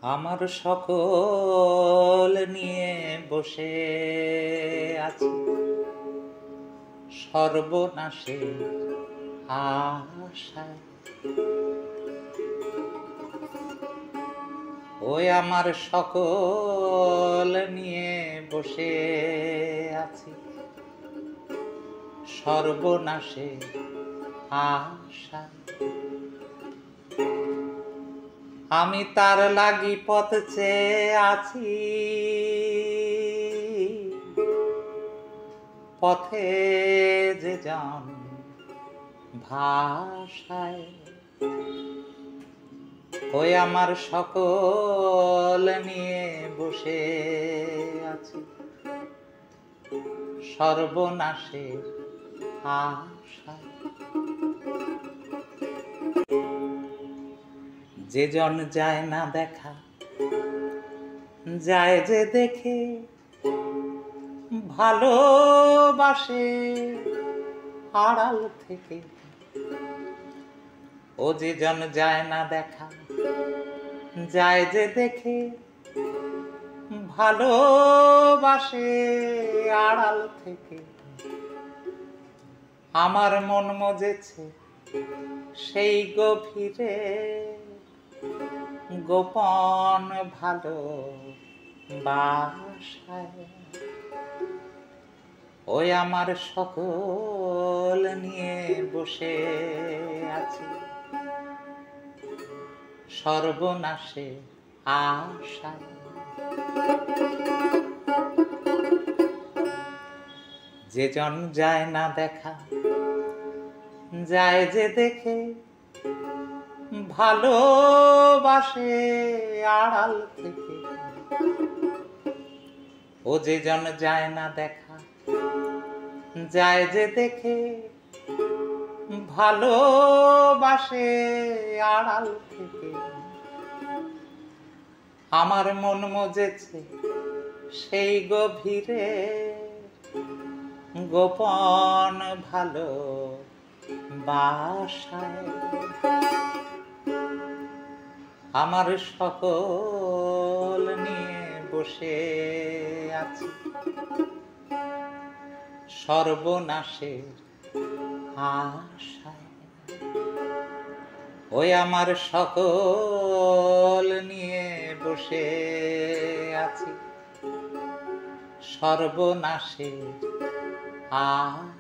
আমার সকল নিয়ে বসে আছি সর্বনাশে আশায়। ওই আমার সকল নিয়ে বসে আছি সর্বনাশে আশায়। আমি তার লাগি পথ চেয়ে আছি, পথে যে জন ভাষায়। ওই আমার সকল নিয়ে বসে আছি সর্বনাশের আশায়। যে জন যায় না দেখা, যায় যে দেখে, ভালোবাসে আড়াল থেকে। ও যে জন যায় না দেখা, যায় যে দেখে, ভালোবাসে আড়াল থেকে। আমার মন মজেছে সেই গভীরে, গোপন ভালো বাসায়। ওই আমার সকল নিয়ে বসে আছি সর্বনাশে আশায়। যে জন যায় না দেখা, যায় যে দেখে, ভালোবাসে আড়াল থেকে। ও যে জন যায় না দেখা, যায় যে দেখে, ভালোবাসে আড়াল থেকে। আমার মন মজেছে সেই গভীরে, গোপন ভালো বাসায়। আমার সকল নিয়ে বসে আছি সর্বনাশের আশায়। ওই আমার সকল নিয়ে বসে আছি সর্বনাশের আশায়।